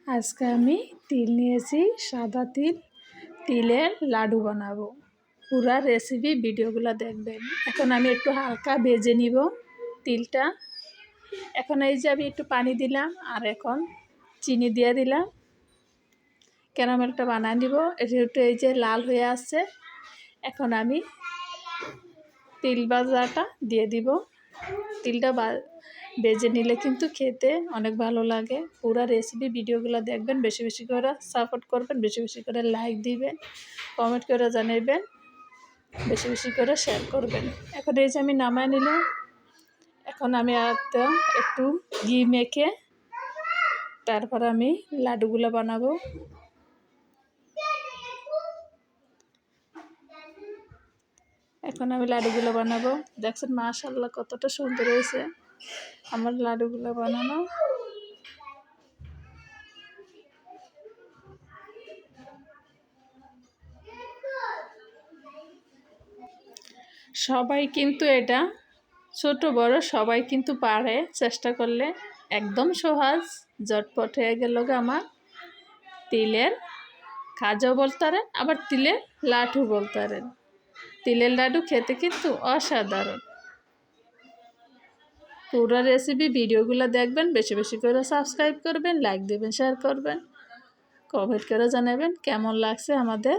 আজকে আমি তিল নিয়েছি, সাদা তিল। তিলের লাডু বানাবো। পুরা রেসিপি ভিডিওগুলো দেখবেন। এখন আমি একটু হালকা ভেজে নিব তিলটা। এখন এই যে আমি একটু পানি দিলাম, আর এখন চিনি দিয়ে দিলাম। ক্যারামেলটা বানিয়ে নিব। একটু এই যে লাল হয়ে আসছে, এখন আমি তিল ভাজাটা দিয়ে দিব। তিলটা ভেজে নিলে কিন্তু খেতে অনেক ভালো লাগে। পুরো রেসিপি ভিডিওগুলো দেখবেন, বেশি বেশি করে সাপোর্ট করবেন, বেশি বেশি করে লাইক দিবেন, কমেন্ট করে জানাবেন, বেশি বেশি করে শেয়ার করবেন। এখন এই যে আমি নামায় নিলাম। এখন আমি একটু ঘি মেখে তারপর আমি লাডুগুলো বানাবো। এখন আমি লাডুগুলো বানাবো। দেখছেন মাশাআল্লাহ কতটা সুন্দর হয়েছে আমার লাডুগুলো বানানো। সবাই কিন্তু এটা, ছোট বড় সবাই কিন্তু পারে, চেষ্টা করলে একদম সহজ, ঝটপট হয়ে গেল আমার তিলের খাজাও বলতে পারেন, আবার তিলের লাডু বলতে পারেন। তিলের লাডু খেতে কিন্তু অসাধারণ। পুরো রেসিপি ভিডিওগুলো দেখবেন, বেশি বেশি করে সাবস্ক্রাইব করবেন, লাইক দেবেন, শেয়ার করবেন, কমেন্ট করে জানাবেন কেমন লাগছে আমাদের